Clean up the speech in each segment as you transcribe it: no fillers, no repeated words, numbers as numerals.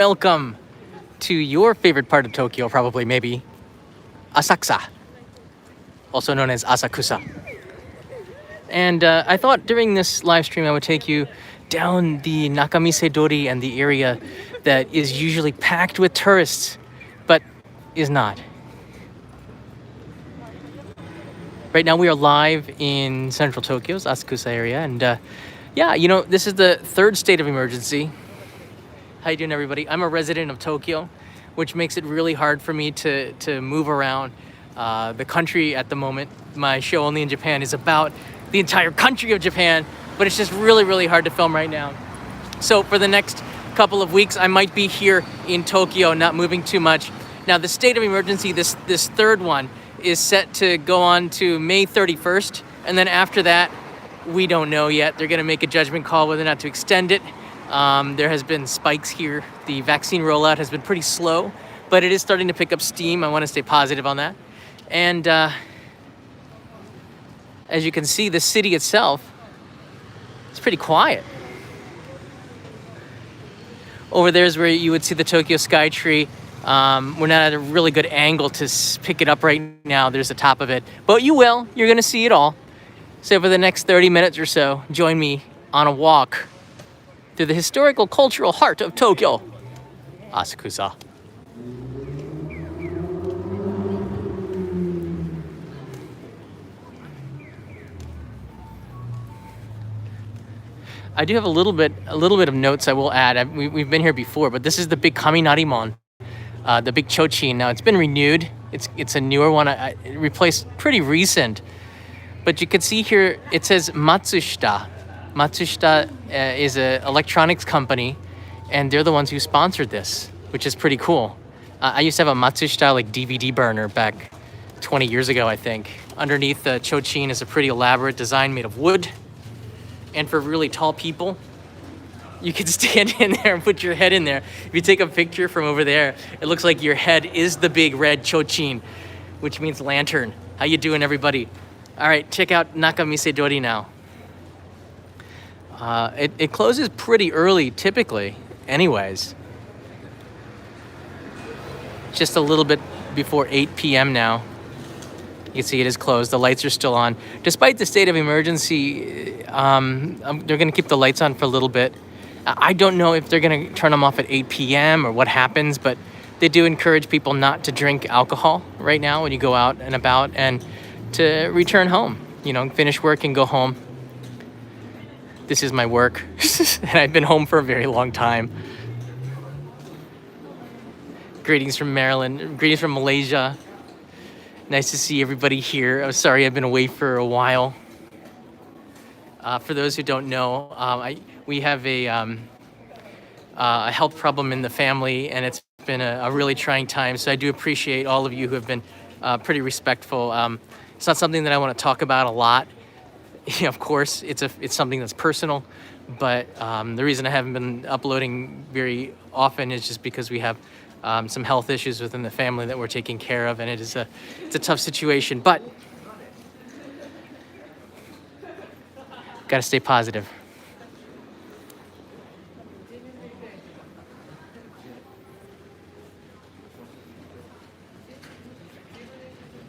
Welcome to your favorite part of Tokyo, probably, maybe, Asakusa, also known as Asakusa. And I thought during this live stream I would take you down the Nakamise Dori and the area that is usually packed with tourists, but is not. Right now we are live in central Tokyo's Asakusa area, and yeah, you know, this is the third state of emergency. How you doing, everybody? I'm a resident of Tokyo, which makes it really hard for me to move around the country at the moment. My show Only in Japan is about the entire country of Japan, but it's just really, really hard to film right now. So for the next couple of weeks, I might be here in Tokyo, not moving too much. Now, the state of emergency, this third one, is set to go on to May 31st, and then after that, we don't know yet. They're gonna make a judgment call whether or not to extend it. There has been spikes here. The vaccine rollout has been pretty slow, but it is starting to pick up steam. I want to stay positive on that. And as you can see, the city itself is pretty quiet. Over there is where you would see the Tokyo Sky Tree. We're not at a really good angle to pick it up right now. There's the top of it, but you will. You're going to see it all. So for the next 30 minutes or so, join me on a walk through the historical cultural heart of Tokyo, Asakusa. I do have a little bit of notes I will add. We've been here before, but this is the big Kaminarimon, the big chochin. Now it's been renewed. It's a newer one. It replaced pretty recent, but you can see here it says Matsushita. Matsushita is an electronics company, and they're the ones who sponsored this, which is pretty cool. I used to have a Matsushita like DVD burner back 20 years ago, I think. Underneath the chochin is a pretty elaborate design made of wood, and for really tall people, you can stand in there and put your head in there. If you take a picture from over there, it looks like your head is the big red chochin, which means lantern. How you doing, everybody? All right, check out Nakamise Dori now. It closes pretty early, typically, anyways. Just a little bit before 8 p.m. now. You can see it is closed. The lights are still on. Despite the state of emergency, they're going to keep the lights on for a little bit. I don't know if they're going to turn them off at 8 p.m. or what happens, but they do encourage people not to drink alcohol right now when you go out and about, and to return home. You know, finish work and go home. This is my work, and I've been home for a very long time. Greetings from Maryland, greetings from Malaysia. Nice to see everybody here. I'm sorry I've been away for a while. For those who don't know, we have a health problem in the family, and it's been a really trying time, so I do appreciate all of you who have been pretty respectful. It's not something that I want to talk about a lot. Yeah, of course, it's something that's personal, but the reason I haven't been uploading very often is just because we have some health issues within the family that we're taking care of, and it's a tough situation, but gotta stay positive.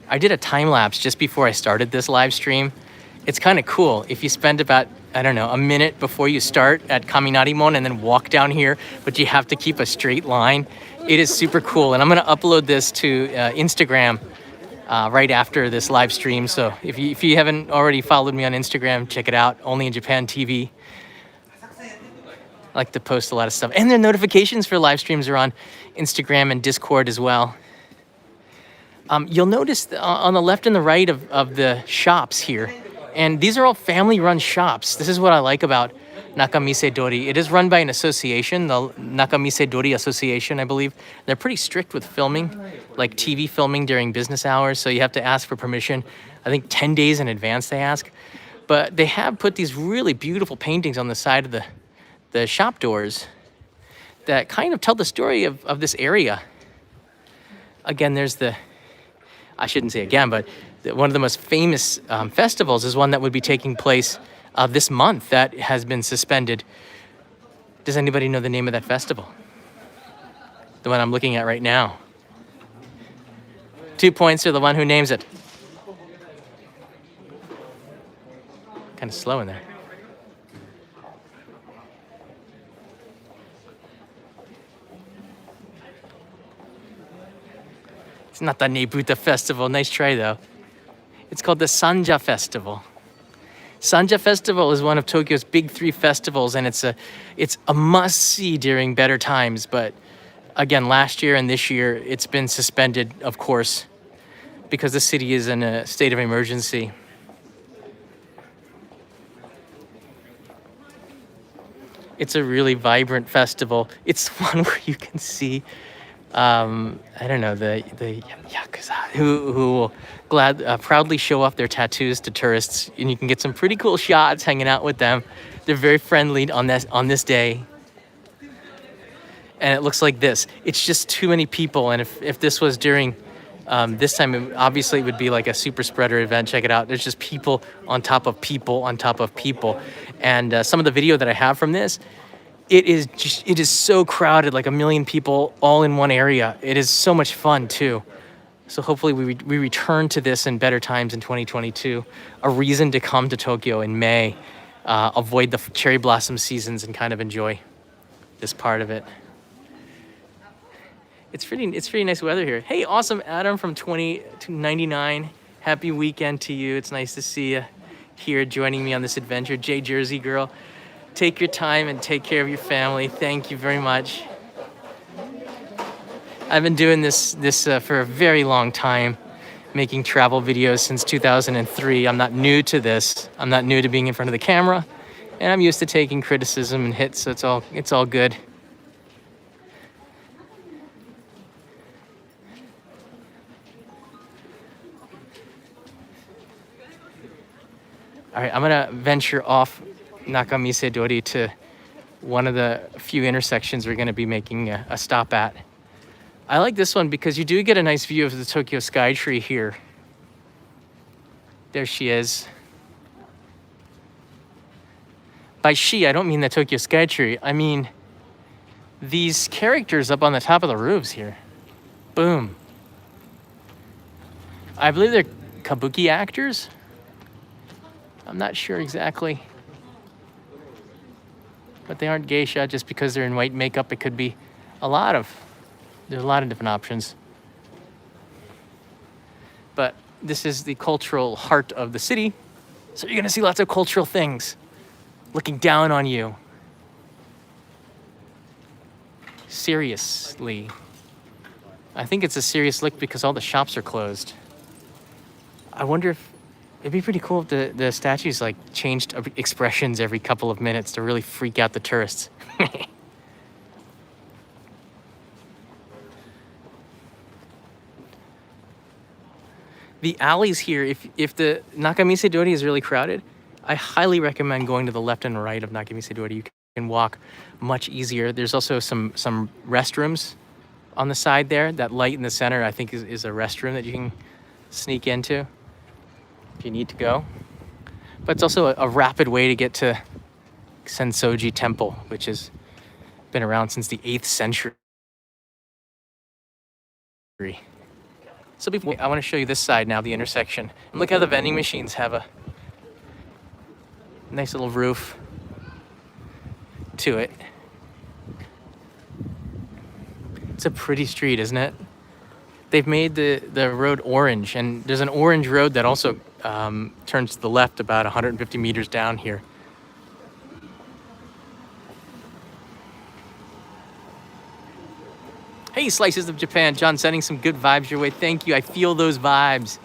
I did a time lapse just before I started this live stream. It's kind of cool if you spend about, I don't know, a minute before you start at Kaminarimon and then walk down here, but you have to keep a straight line. It is super cool, and I'm gonna upload this to Instagram right after this live stream. So if you haven't already followed me on Instagram, check it out, Only in Japan TV. I like to post a lot of stuff, and the notifications for live streams are on Instagram and Discord as well. You'll notice on the left and the right of the shops here, and these are all family-run shops. This is what I like about Nakamise Dori. It is run by an association, the Nakamise Dori Association, I believe. They're pretty strict with filming, like TV filming during business hours, so you have to ask for permission. I think 10 days in advance they ask. But they have put these really beautiful paintings on the side of the shop doors that kind of tell the story of this area. Again, there's I shouldn't say again, but one of the most famous festivals is one that would be taking place this month that has been suspended. Does anybody know the name of that festival? the one I'm looking at right now. 2 points to the one who names it. Kind of slow in there. It's not the Nebuta Festival. Nice try, though. It's called the Sanja Festival. Sanja Festival is one of Tokyo's big 3 festivals, and it's a must-see during better times. But again, last year and this year, it's been suspended, of course, because the city is in a state of emergency. It's a really vibrant festival. It's one where you can see, I don't know, the Yakuza who will proudly show off their tattoos to tourists, and you can get some pretty cool shots hanging out with them. They're very friendly on this day. And it looks like this. It's just too many people, and if this was during this time, obviously it would be like a super spreader event. Check it out. There's just people on top of people on top of people. And some of the video that I have from this, it is so crowded, like 1 million people all in one area. It is so much fun too. So hopefully we return to this in better times in 2022. A reason to come to Tokyo in May, avoid the cherry blossom seasons and kind of enjoy this part of it. It's pretty nice weather here. Hey, awesome Adam from 20 to 99. Happy weekend to you. It's nice to see you here joining me on this adventure. J Jersey girl, take your time and take care of your family. Thank you very much. I've been doing this for a very long time, making travel videos since 2003. I'm not new to this. I'm not new to being in front of the camera, and I'm used to taking criticism and hits, so it's all good. All right, I'm gonna venture off Nakamise Dori to one of the few intersections we're gonna be making a stop at. I like this one because you do get a nice view of the Tokyo Skytree here. There she is. By she, I don't mean the Tokyo Skytree. I mean these characters up on the top of the roofs here. Boom. I believe they're kabuki actors. I'm not sure exactly. But they aren't geisha just because they're in white makeup. It could be there's a lot of different options. But this is the cultural heart of the city. So you're gonna see lots of cultural things looking down on you. Seriously. I think it's a serious look because all the shops are closed. I wonder if it'd be pretty cool if the statues like changed expressions every couple of minutes to really freak out the tourists. The alleys here, if the Nakamise Dori is really crowded, I highly recommend going to the left and right of Nakamise Dori. You can walk much easier. There's also some restrooms on the side there. That light in the center, I think, is a restroom that you can sneak into if you need to go. But it's also a rapid way to get to Sensoji Temple, which has been around since the 8th century. So before, I want to show you this side now, the intersection. And look how the vending machines have a nice little roof to it. It's a pretty street, isn't it? They've made the road orange, and there's an orange road that also turns to the left about 150 meters down here. Hey, Slices of Japan. John, sending some good vibes your way. Thank you. I feel those vibes.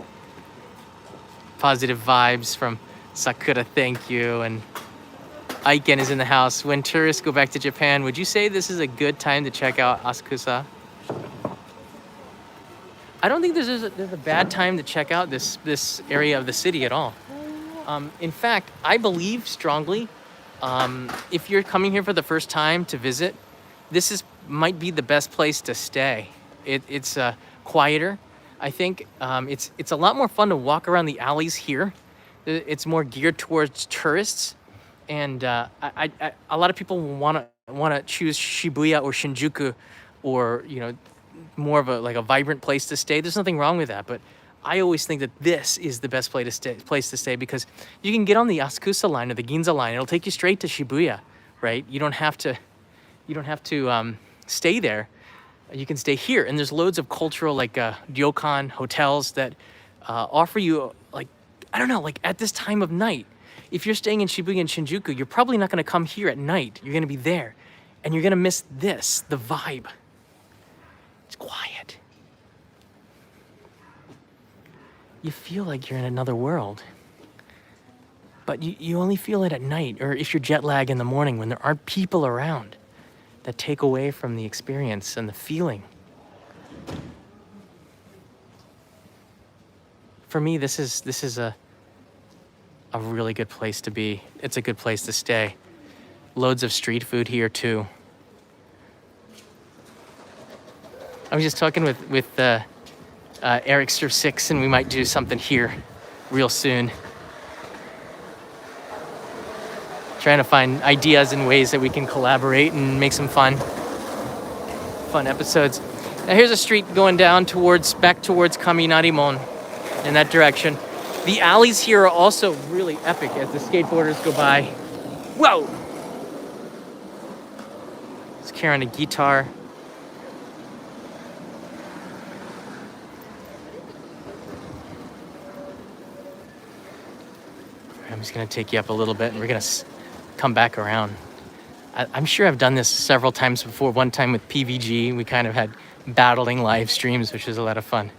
Positive vibes from Sakura. Thank you. And Aiken is in the house. When tourists go back to Japan, would you say this is a good time to check out Asakusa? I don't think there's a bad time to check out this area of the city at all. In fact, I believe strongly, if you're coming here for the first time to visit, this might be the best place to stay. It's quieter. I think it's a lot more fun to walk around the alleys here. It's more geared towards tourists, and a lot of people want to choose Shibuya or Shinjuku or more of a vibrant place to stay. There's nothing wrong with that, but I always think that this is the best place to stay because you can get on the Asakusa line or the Ginza line. It'll take you straight to Shibuya, right? You don't have to stay there. You can stay here, and there's loads of cultural ryokan hotels that offer you I don't know, at this time of night. If you're staying in Shibuya and Shinjuku, you're probably not going to come here at night. You're going to be there, and you're going to miss the vibe. It's quiet. You feel like you're in another world. But you only feel it at night, or if you're jet lagged in the morning when there aren't people around that take away from the experience and the feeling. For me, this is a really good place to be. It's a good place to stay. Loads of street food here too. I was just talking with Ericster 6, and we might do something here real soon. Trying to find ideas and ways that we can collaborate and make some fun episodes. Now here's a street going down back towards Kaminarimon in that direction. The alleys here are also really epic as the skateboarders go by. Whoa! He's carrying a guitar. I'm just gonna take you up a little bit and we're gonna come back around. I'm sure I've done this several times before. One time with PVG, we kind of had battling live streams, which was a lot of fun.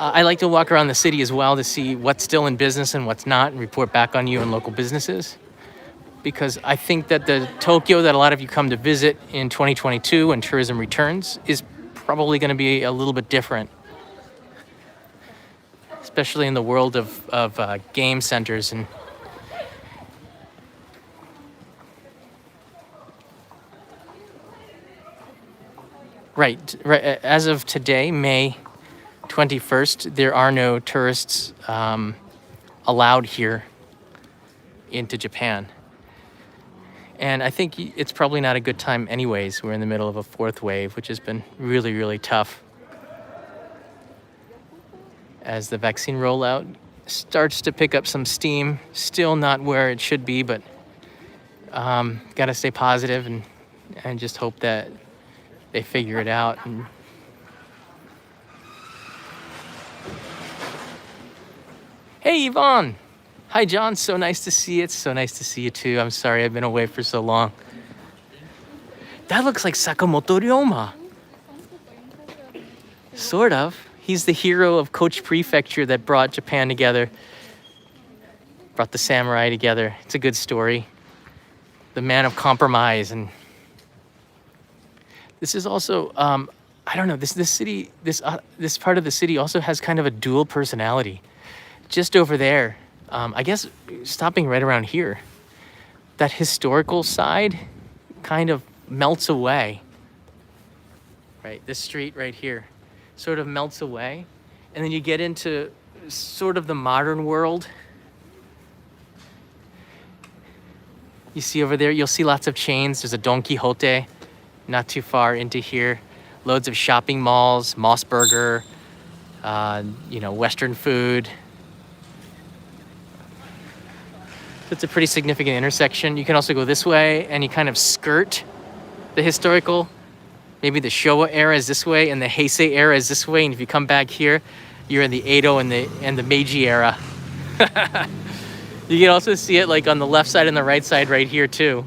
I like to walk around the city as well to see what's still in business and what's not, and report back on you and local businesses. Because I think that the Tokyo that a lot of you come to visit in 2022 when tourism returns is probably going to be a little bit different. Especially in the world of game centers and right. As of today, May 21st, there are no tourists allowed here into Japan. And I think it's probably not a good time anyways. We're in the middle of a fourth wave, which has been really, really tough. As the vaccine rollout starts to pick up some steam, still not where it should be, but gotta stay positive and just hope that they figure it out. And hey, Yvonne. Hi, John. So nice to see you. It's so nice to see you, too. I'm sorry I've been away for so long. That looks like Sakamoto Ryoma. Sort of. He's the hero of Kochi Prefecture that brought Japan together. Brought the samurai together. It's a good story. The man of compromise. And this is also, I don't know, this city, this part of the city also has kind of a dual personality. Just over there, I guess stopping right around here, that historical side kind of melts away. Right, this street right here sort of melts away. And then you get into sort of the modern world. You see over there, you'll see lots of chains. There's a Don Quixote not too far into here. Loads of shopping malls, Moss Burger, Western food. It's a pretty significant intersection. You can also go this way and you kind of skirt the historical. Maybe the Showa era is this way and the Heisei era is this way. And if you come back here, you're in the Edo and the Meiji era. You can also see it on the left side and the right side right here too.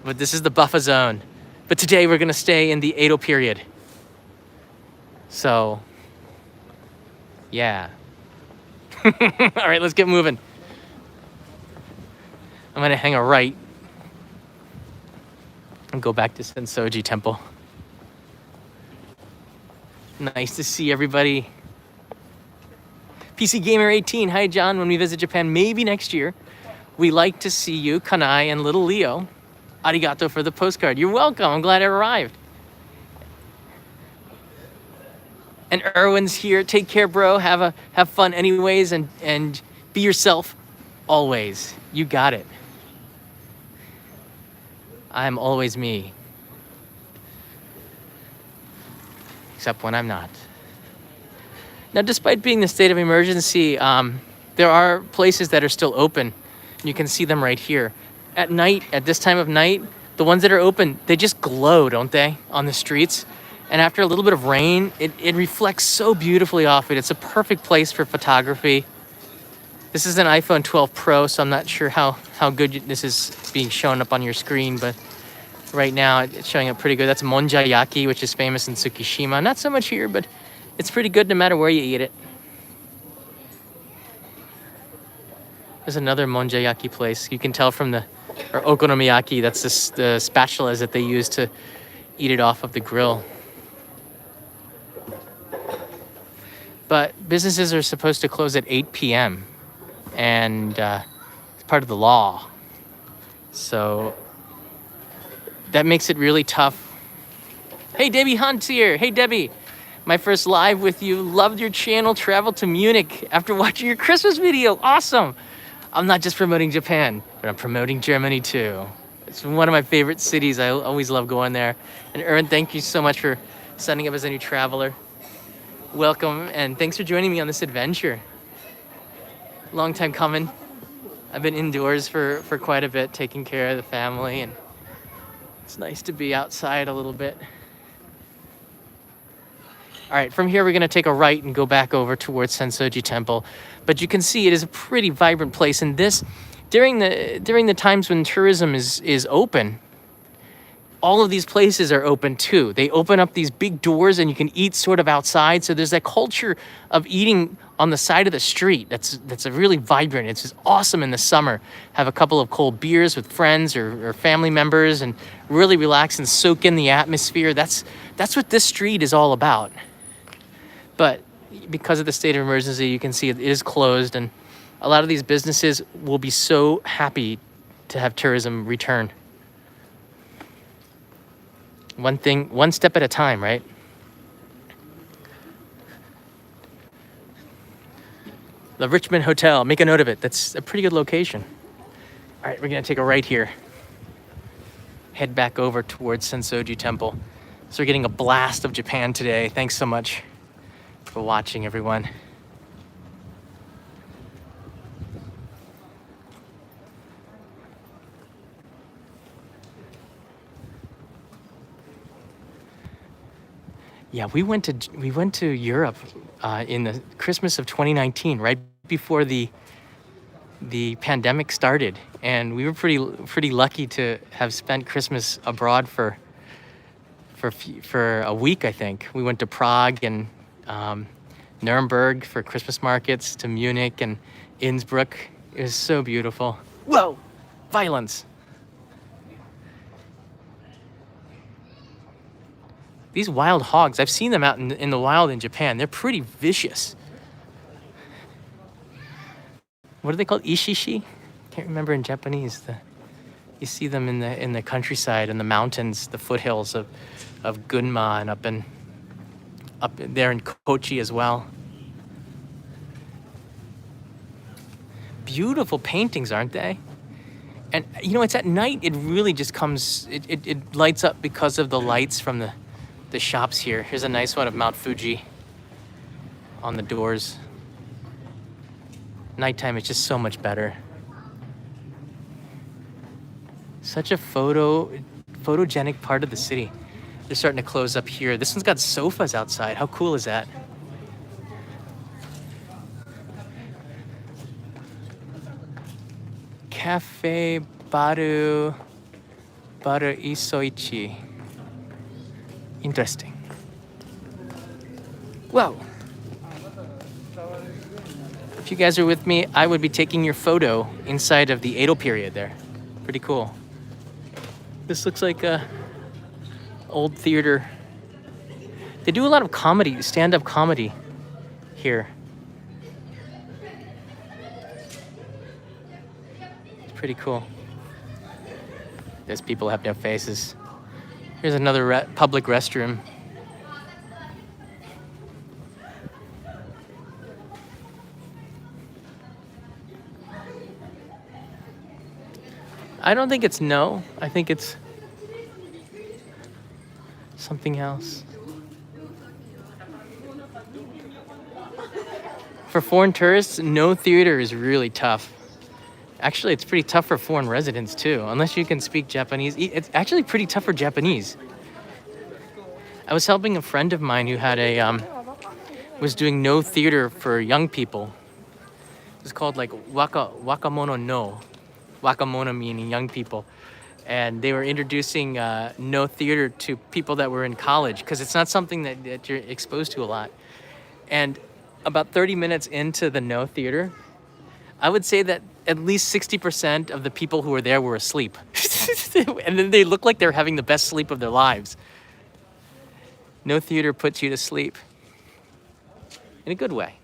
But this is the buffer zone. But today we're gonna stay in the Edo period. So, yeah. All right, let's get moving. I'm gonna hang a right and go back to Sensoji Temple. Nice to see everybody. PC Gamer 18, hi John, when we visit Japan, maybe next year, we like to see you, Kanai and little Leo. Arigato for the postcard. You're welcome, I'm glad it arrived. And Erwin's here, take care bro, have fun anyways, and be yourself always. You got it. I'm always me. except when I'm not. Now, despite being the state of emergency, there are places that are still open. You can see them right here. At night, at this time of night, the ones that are open, they just glow, don't they, on the streets? And after a little bit of rain, it reflects so beautifully off it. It's a perfect place for photography. This is an iPhone 12 Pro, so I'm not sure how good this is being shown up on your screen, but right now it's showing up pretty good. That's monjayaki, which is famous in Tsukishima. Not so much here, but it's pretty good no matter where you eat it. There's another monjayaki place. You can tell from or okonomiyaki, that's the spatulas that they use to eat it off of the grill. But businesses are supposed to close at 8 p.m. and it's part of the law. So that makes it really tough. Hey, Debbie Hunt's here. Hey, Debbie. My first live with you. Loved your channel. Traveled to Munich after watching your Christmas video. Awesome. I'm not just promoting Japan, but I'm promoting Germany too. It's one of my favorite cities. I always love going there. And Ern, thank you so much for signing up as a new traveler. Welcome, and thanks for joining me on this adventure. Long time coming. I've been indoors for quite a bit, taking care of the family, and it's nice to be outside a little bit. All right, from here we're gonna take a right and go back over towards Sensoji Temple. But you can see it is a pretty vibrant place, and this, during the times when tourism is open, all of these places are open too. They open up these big doors and you can eat sort of outside. So there's that culture of eating on the side of the street. That's a really vibrant. It's just awesome in the summer. Have a couple of cold beers with friends or family members and really relax and soak in the atmosphere. That's what this street is all about. But because of the state of emergency, you can see it is closed, and a lot of these businesses will be so happy to have tourism return. One step at a time, right? The Richmond Hotel, make a note of it. That's a pretty good location. All right, we're gonna take a right here. Head back over towards Sensoji Temple. So we're getting a blast of Japan today. Thanks so much for watching, everyone. Yeah, we went to Europe in the Christmas of 2019, right before the pandemic started, and we were pretty lucky to have spent Christmas abroad for a week. I think we went to Prague and Nuremberg for Christmas markets, to Munich and Innsbruck. It was so beautiful. Whoa, violence. These wild hogs, I've seen them out in the wild in Japan. They're pretty vicious. What are they called? Ishishi? Can't remember in Japanese. You see them in the countryside, in the mountains, the foothills of Gunma, and up there in Kochi as well. Beautiful paintings, aren't they? And you know, it's at night, it really just comes, it lights up because of the lights from the shops here. Here's a nice one of Mount Fuji on the doors. Nighttime is just so much better. Such a photogenic part of the city. They're starting to close up here. This one's got sofas outside. How cool is that? Cafe Baru Isoichi. Interesting. Whoa. If you guys are with me, I would be taking your photo inside of the Edo period there. Pretty cool. This looks like a old theater. They do a lot of comedy, stand-up comedy here. It's pretty cool. Those people have no faces. Here's another public restroom. I don't think it's no. I think it's something else. For foreign tourists, no theater is really tough. Actually, it's pretty tough for foreign residents too, unless you can speak Japanese. It's actually pretty tough for Japanese. I was helping a friend of mine who had was doing no theater for young people. It's called like wakamono no, wakamono meaning young people, and they were introducing no theater to people that were in college because it's not something that you're exposed to a lot. And about 30 minutes into the no theater, I would say that at least 60% of the people who were there were asleep. And then they look like they're having the best sleep of their lives. No theater puts you to sleep. In a good way.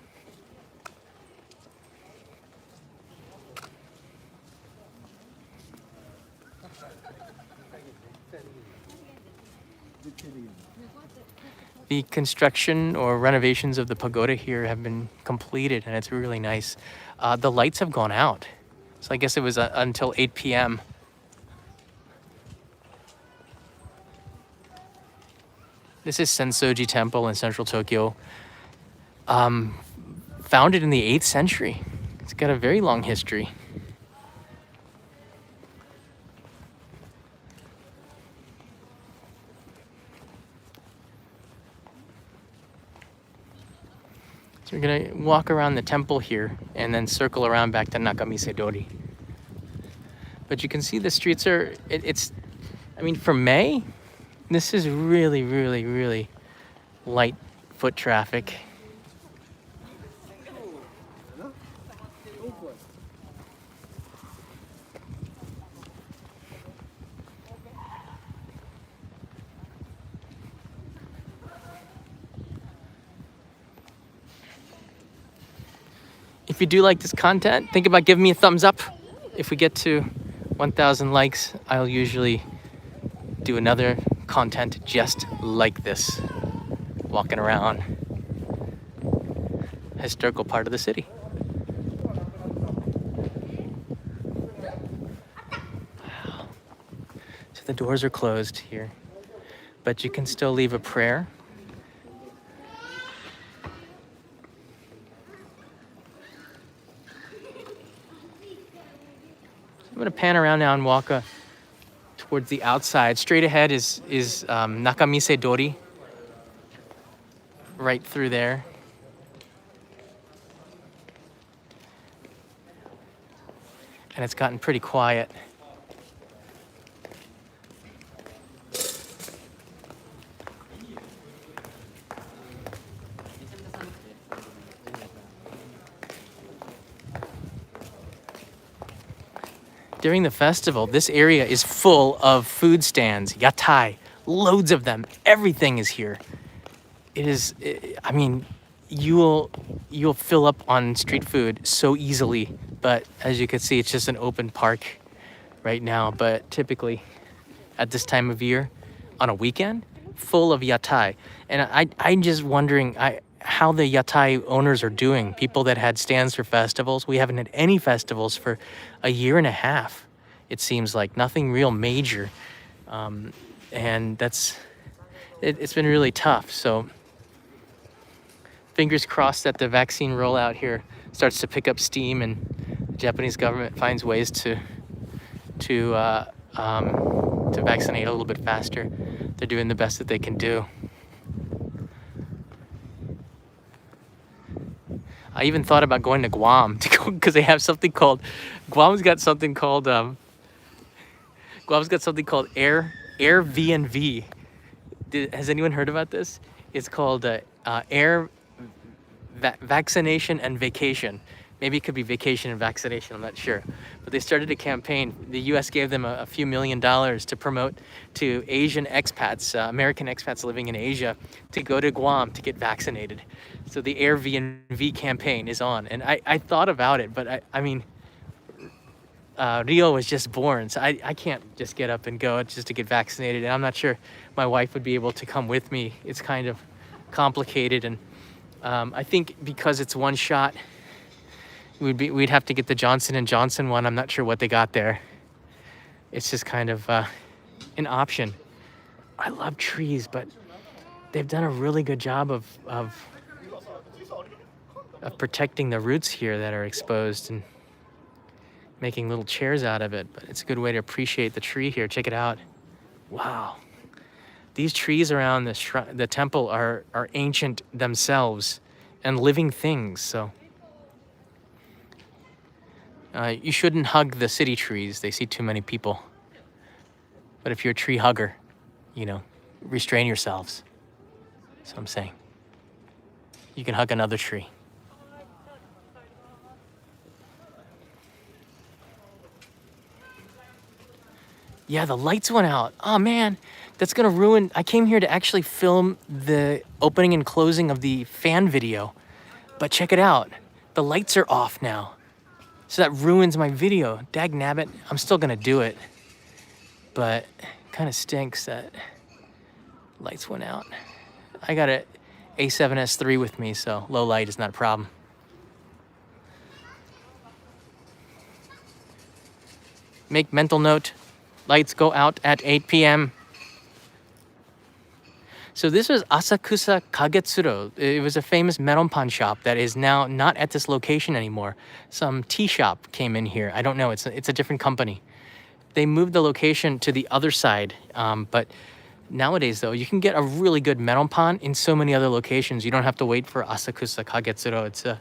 The construction or renovations of the pagoda here have been completed, and it's really nice. The lights have gone out, so I guess it was until 8 p.m. This is Sensoji Temple in central Tokyo, founded in the 8th century. It's got a very long history. So we're gonna walk around the temple here and then circle around back to Nakamisedori. But you can see the streets are, I mean, for May, this is really, really, really light foot traffic. If you do like this content, think about giving me a thumbs up. If we get to 1,000 likes, I'll usually do another content just like this, walking around historical part of the city. Wow. So the doors are closed here, but you can still leave a prayer. I'm gonna pan around now and walk towards the outside. Straight ahead is Nakamise Dori, right through there. And it's gotten pretty quiet. During the festival, this area is full of food stands, yatai, loads of them. Everything is here. It is, I mean, you'll fill up on street food so easily, but as you can see, it's just an open park right now. But typically, at this time of year, on a weekend, full of yatai. And I'm just wondering how the yatai owners are doing. People that had stands for festivals. We haven't had any festivals for a year and a half. It seems like nothing real major. And it's been really tough. So fingers crossed that the vaccine rollout here starts to pick up steam and the Japanese government finds ways to vaccinate a little bit faster. They're doing the best that they can do. I even thought about going to Guam because they have something called Guam's got something called Airbnb. Has anyone heard about this? It's called Air Vaccination and Vacation. Maybe it could be vacation and vaccination, I'm not sure. But they started a campaign. The US gave them a few $1 million to promote to Asian expats, American expats living in Asia, to go to Guam to get vaccinated. So the Airbnb campaign is on. And I thought about it, but I mean, Rio was just born, so I can't just get up and go just to get vaccinated. And I'm not sure my wife would be able to come with me. It's kind of complicated. And I think because it's one shot, we'd have to get the Johnson & Johnson one. I'm not sure what they got there. It's just kind of an option. I love trees, but they've done a really good job of of protecting the roots here that are exposed and making little chairs out of it. But it's a good way to appreciate the tree here. Check it out. Wow. These trees around the temple are ancient themselves and living things. So you shouldn't hug the city trees. They see too many people. But if you're a tree hugger, you know, restrain yourselves. That's what I'm saying. You can hug another tree. Yeah, the lights went out. Oh man, that's gonna ruin. I came here to actually film the opening and closing of the fan video, but check it out. The lights are off now. So that ruins my video. Dag nabbit, I'm still gonna do it. But kind of stinks that lights went out. I got a A7S III with me, so low light is not a problem. Make mental note, lights go out at 8 p.m. So this was Asakusa Kagetsuro. It was a famous melonpan shop that is now not at this location anymore. Some tea shop came in here. I don't know, it's a different company. They moved the location to the other side, but nowadays though, you can get a really good melonpan in so many other locations. You don't have to wait for Asakusa Kagetsuro.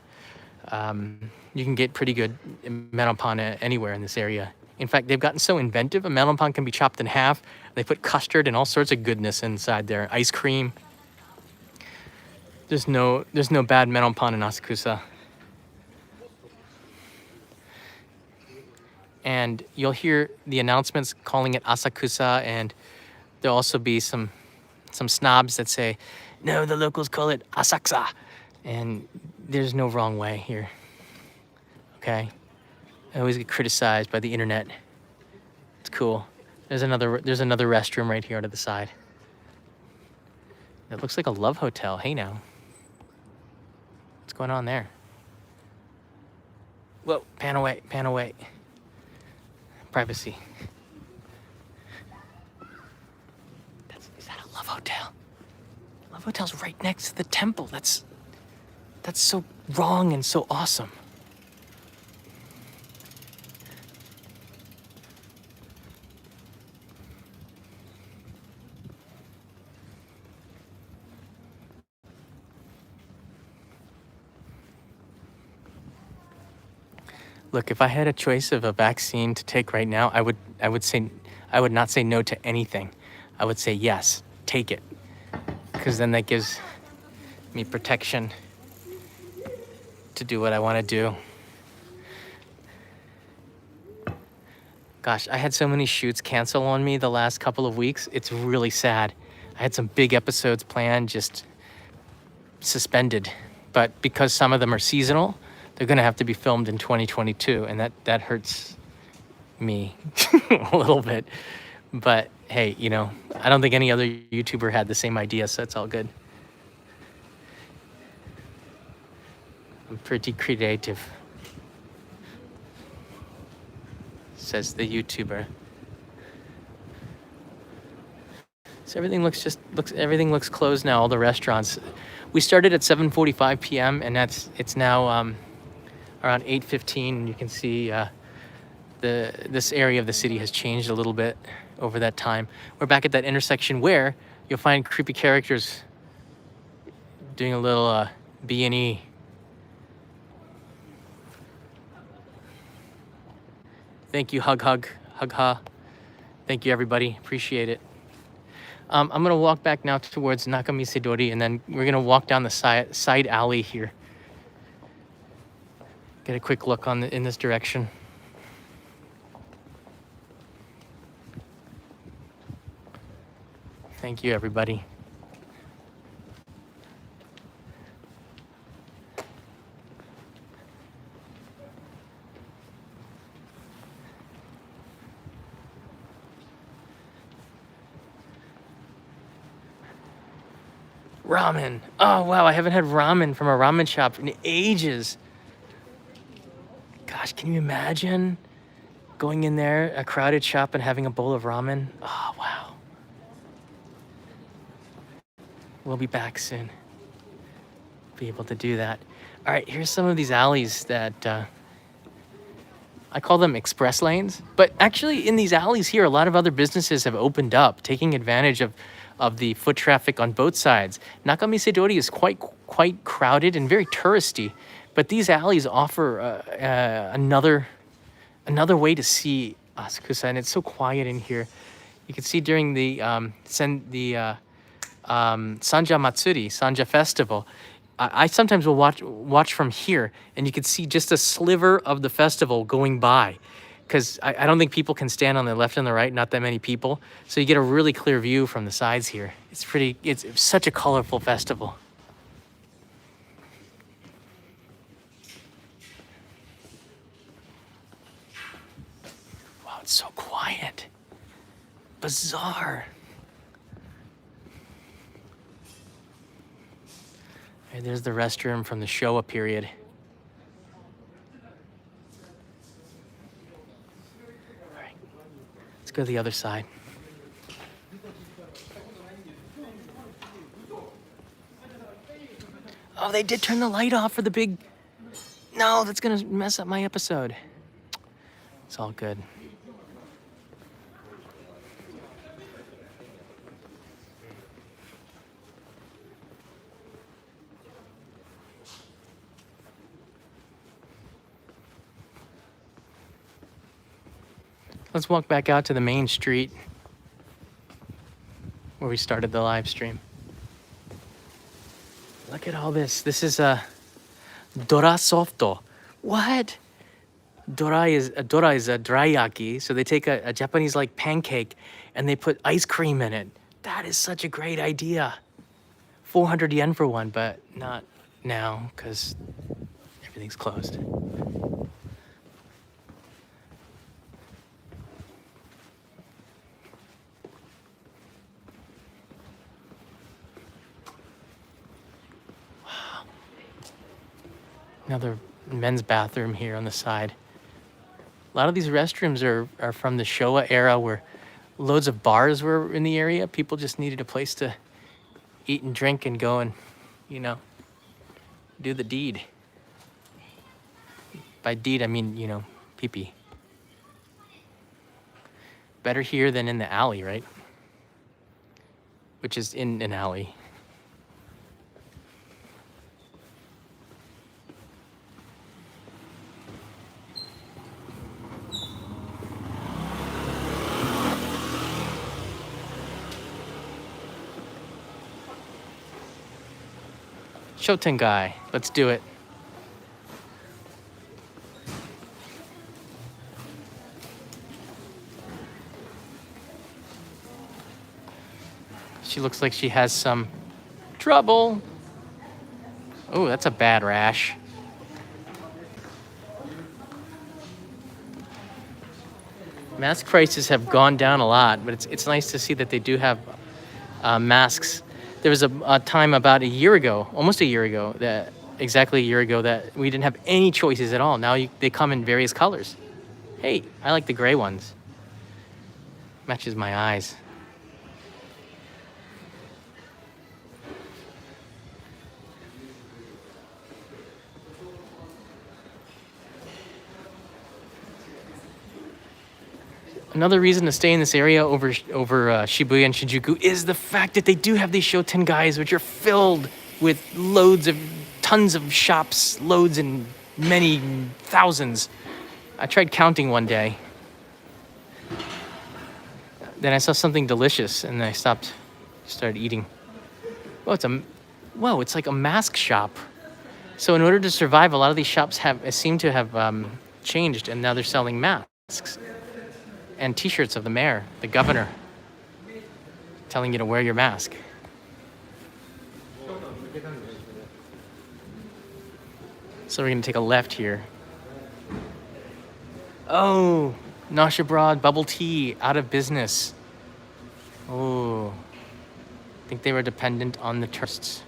You can get pretty good melonpan anywhere in this area. In fact, they've gotten so inventive, a melonpan can be chopped in half. They put custard and all sorts of goodness inside there. Ice cream. There's no bad melonpan in Asakusa. And you'll hear the announcements calling it Asakusa, and there'll also be some snobs that say, no, the locals call it Asakusa. And there's no wrong way here. Okay? I always get criticized by the internet. It's cool. There's another restroom right here to the side. It looks like a love hotel. Hey now. What's going on there? Whoa, pan away, pan away. Privacy. Is that a love hotel? Love hotel's right next to the temple. That's so wrong and so awesome. Look, if I had a choice of a vaccine to take right now, I would not say no to anything. I would say yes, take it. Because then that gives me protection to do what I want to do. Gosh, I had so many shoots cancel on me the last couple of weeks. It's really sad. I had some big episodes planned, just suspended. But because some of them are seasonal, they're gonna have to be filmed in 2022, and that hurts me a little bit. But hey, you know, I don't think any other YouTuber had the same idea, so it's all good. I'm pretty creative, says the YouTuber. So everything looks closed now, all the restaurants. We started at 7:45 p.m. and it's now around 8:15, and you can see this area of the city has changed a little bit over that time. We're back at that intersection where you'll find creepy characters doing a little B&E. Thank you, hug. Thank you, everybody. Appreciate it. I'm gonna walk back now towards Nakamisedori, and then we're gonna walk down the side alley here. Get a quick look in this direction. Thank you, everybody. Ramen. Oh, wow, I haven't had ramen from a ramen shop in ages. Gosh, can you imagine going in there, a crowded shop, and having a bowl of ramen? Oh, wow. We'll be back soon. be able to do that. All right, here's some of these alleys that I call them express lanes. But actually, in these alleys here, a lot of other businesses have opened up, taking advantage of the foot traffic on both sides. Nakamisedori is quite crowded and very touristy, but these alleys offer another way to see Asakusa, and it's so quiet in here. You can see during the Sanja Matsuri, Sanja Festival, I sometimes will watch from here, and you can see just a sliver of the festival going by, because I don't think people can stand on the left and the right, not that many people. So you get a really clear view from the sides here. It's such a colorful festival. Wow, it's so quiet. Bizarre. And there's the restroom from the Showa period. All right, let's go to the other side. Oh, they did turn the light off for the big... No, that's gonna mess up my episode. It's all good. Let's walk back out to the main street where we started the live stream. Look at all this. This is a Dora Softo. What? Dora is a dryaki. So they take a Japanese like pancake and they put ice cream in it. That is such a great idea. 400 yen for one, but not now because everything's closed. Another men's bathroom here on the side. A lot of these restrooms are from the Showa era, where loads of bars were in the area. People just needed a place to eat and drink and go and, do the deed. By deed, I mean, pee-pee. Better here than in the alley, right? Which is in an alley. Shotengai, let's do it. She looks like she has some trouble. Oh, that's a bad rash. Mask prices have gone down a lot, but it's nice to see that they do have masks. There was a time about a year ago, almost a year ago, exactly a year ago, that we didn't have any choices at all. Now they come in various colors. Hey, I like the gray ones. Matches my eyes. Another reason to stay in this area over Shibuya and Shinjuku is the fact that they do have these Shotengais, which are filled with tons of shops, loads and many thousands. I tried counting one day. Then I saw something delicious and I started eating. It's like a mask shop. So in order to survive, a lot of these shops seem to have changed, and now they're selling masks. And t-shirts of the mayor, the governor, telling you to wear your mask. So we're gonna take a left here. Oh, Nashabroad bubble tea, out of business. Oh, I think they were dependent on the tourists.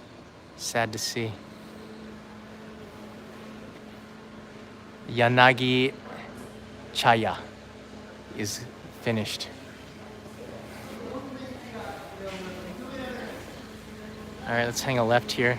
Sad to see. Yanagi Chaya is finished. All right, let's hang a left here.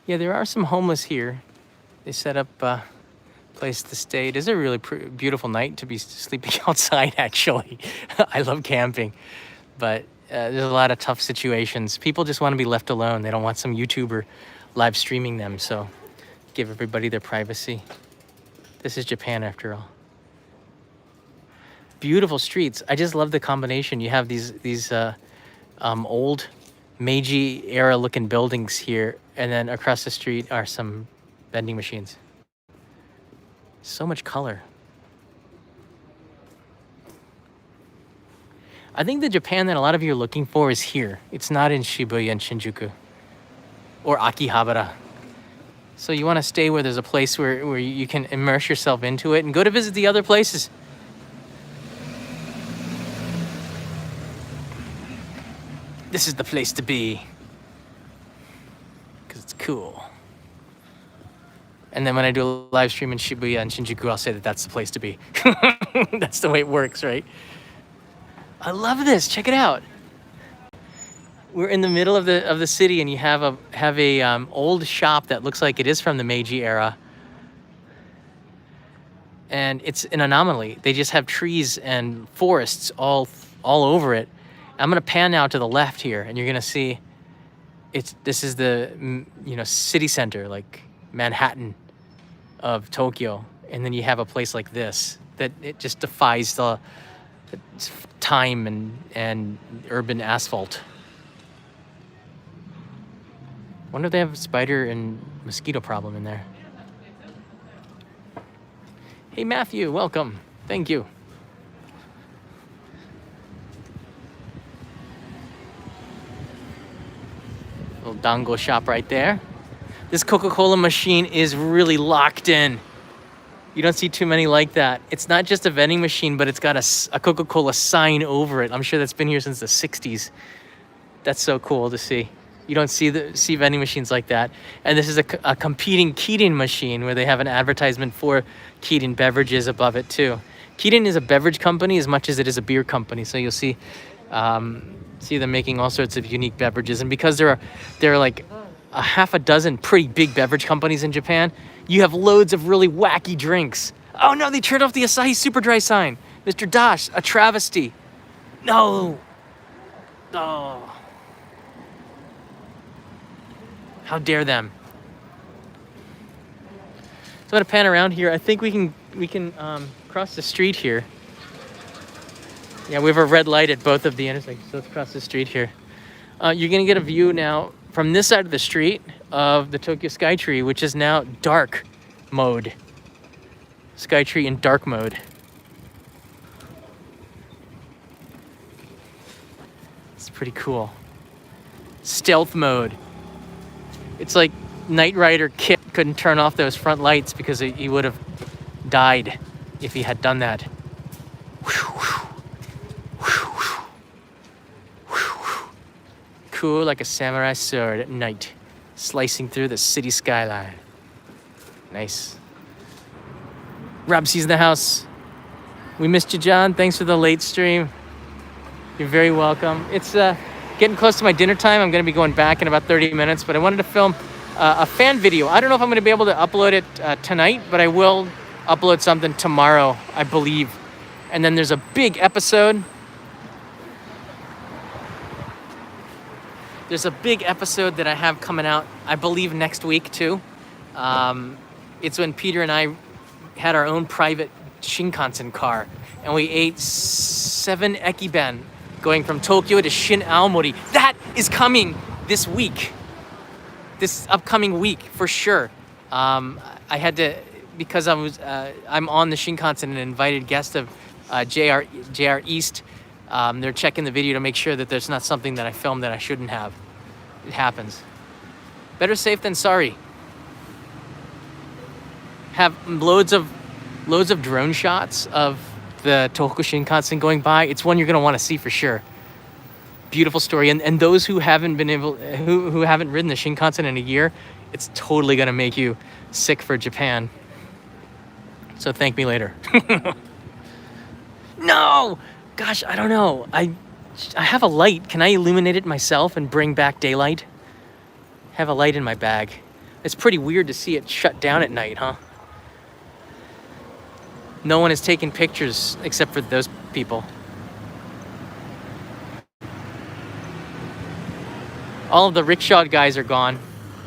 Yeah, there are some homeless here. They set up a place to stay. It is a really beautiful night to be sleeping outside, actually. I love camping, but there's a lot of tough situations. People just want to be left alone. They don't want some YouTuber live streaming them, so give everybody their privacy. This is Japan, after all. Beautiful streets. I just love the combination. You have these old Meiji era looking buildings here, and then across the street are some vending machines. So much color. I think the Japan that a lot of you are looking for is here. It's not in Shibuya and Shinjuku or Akihabara. So you want to stay where there's a place where you can immerse yourself into it and go to visit the other places. This is the place to be because it's cool. And then when I do a live stream in Shibuya and Shinjuku, I'll say that that's the place to be. That's the way it works, right? I love this. Check it out. We're in the middle of the city, and you have a old shop that looks like it is from the Meiji era. And it's an anomaly. They just have trees and forests all over it. I'm gonna pan now to the left here, and you're gonna see this is the city center, like Manhattan of Tokyo, and then you have a place like this that it just defies the time and urban asphalt. Wonder if they have a spider and mosquito problem in there. Hey Matthew, welcome. Thank you. Little dango shop right there. This Coca-Cola machine is really locked in. You don't see too many like that. It's not just a vending machine, but it's got a Coca-Cola sign over it. I'm sure that's been here since the 60s. That's so cool to see. You don't see vending machines like that. And this is a competing Kirin machine where they have an advertisement for Kirin beverages above it too. Kirin is a beverage company as much as it is a beer company. So you'll see them making all sorts of unique beverages. And because there are like a half a dozen pretty big beverage companies in Japan, you have loads of really wacky drinks. Oh no, they turned off the Asahi Super Dry sign. Mr. Dash, a travesty. No. Oh. How dare them. So I'm gonna pan around here. I think we can cross the street here. Yeah, we have a red light at both of the intersections, so let's cross the street here. You're gonna get a view now from this side of the street of the Tokyo Skytree, which is now dark mode. Skytree in dark mode. It's pretty cool. Stealth mode. It's like Knight Rider Kit couldn't turn off those front lights because he would have died if he had done that. Cool like a samurai sword at night, slicing through the city skyline. Nice. Rob C's in the house. We missed you, John. Thanks for the late stream. You're very welcome. It's getting close to my dinner time. I'm going to be going back in about 30 minutes, but I wanted to film a fan video. I don't know if I'm going to be able to upload it tonight, but I will upload something tomorrow, I believe. And then there's a big episode. There's a big episode that I have coming out, I believe, next week, too. It's when Peter and I had our own private Shinkansen car, and we ate 7 ekiben going from Tokyo to Shin Aomori. That is coming this week. This upcoming week, for sure. I had to, because I'm on the Shinkansen, an invited guest of JR East. They're checking the video to make sure that there's not something that I filmed that I shouldn't have. It happens. Better safe than sorry. Have loads of drone shots of the Tohoku Shinkansen going by. It's one you're going to want to see for sure. Beautiful story. And those who haven't who haven't ridden the Shinkansen in a year, it's totally going to make you sick for Japan. So thank me later. No! Gosh, I don't know. I have a light. Can I illuminate it myself and bring back daylight? I have a light in my bag. It's pretty weird to see it shut down at night, huh? No one is taking pictures except for those people. All of the rickshaw guys are gone,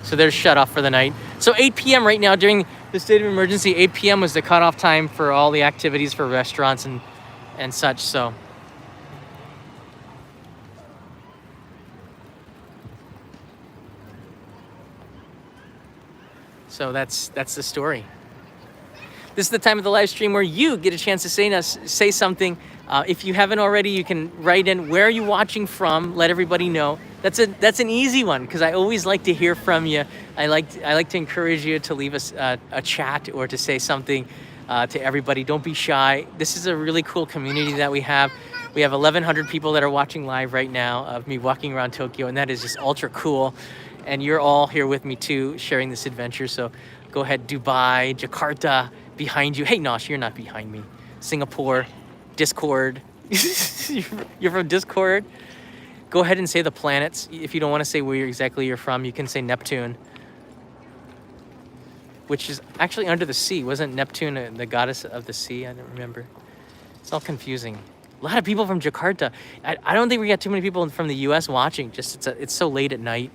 so they're shut off for the night. So 8 p.m. right now during the state of emergency, 8 p.m. was the cutoff time for all the activities for restaurants and such. So that's the story. This is the time of the live stream where you get a chance to say something. If you haven't already, you can write in where are you watching from. Let everybody know. That's an easy one because I always like to hear from you. I like to encourage you to leave us a chat or to say something to everybody. Don't be shy. This is a really cool community that we have. We have 1,100 people that are watching live right now of me walking around Tokyo, and that is just ultra cool. And you're all here with me too, sharing this adventure. So go ahead, Dubai, Jakarta, behind you. Hey, Nosh, you're not behind me. Singapore, Discord. You're from Discord? Go ahead and say the planets. If you don't want to say where exactly you're from, you can say Neptune, which is actually under the sea. Wasn't Neptune the goddess of the sea? I don't remember. It's all confusing. A lot of people from Jakarta. I don't think we got too many people from the US watching. Just it's so late at night.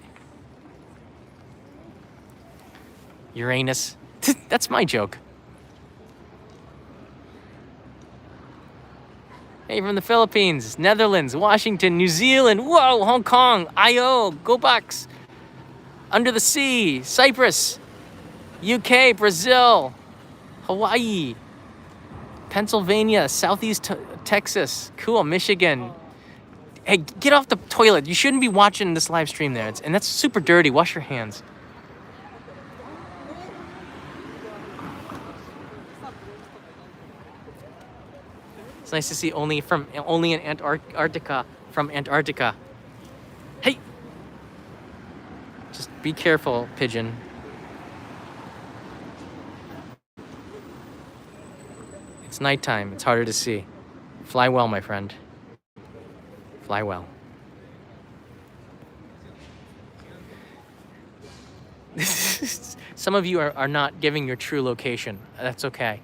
Uranus. That's my joke. Hey, from the Philippines, Netherlands, Washington, New Zealand, whoa, Hong Kong, IO, go Bucks. Under the sea, Cyprus, UK, Brazil, Hawaii, Pennsylvania, Southeast Texas, cool, Michigan. Hey, get off the toilet. You shouldn't be watching this live stream there. And that's super dirty. Wash your hands. It's nice to see only in Antarctica, from Antarctica. Hey! Just be careful, pigeon. It's nighttime. It's harder to see. Fly well, my friend. Fly well. Some of you are not giving your true location. That's okay.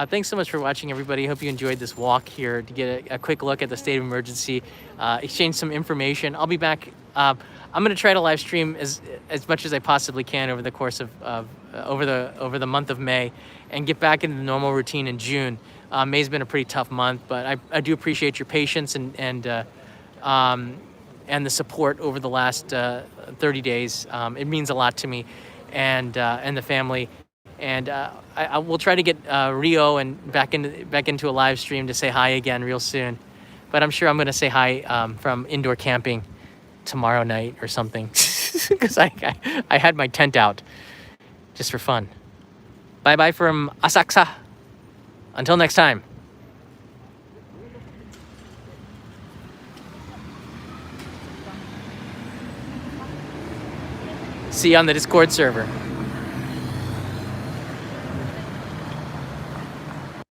Thanks so much for watching, everybody. Hope you enjoyed this walk here to get a quick look at the state of emergency, exchange some information. I'll be back. I'm going to try to live stream as much as I possibly can over the course of over the month of May, and get back into the normal routine in June. May's been a pretty tough month, but I do appreciate your patience and the support over the last 30 days. It means a lot to me and the family. And I will try to get Rio and back into a live stream to say hi again real soon. But I'm sure I'm going to say hi from indoor camping tomorrow night or something, because I had my tent out just for fun. Bye-bye from Asakusa. Until next time. See you on the Discord server.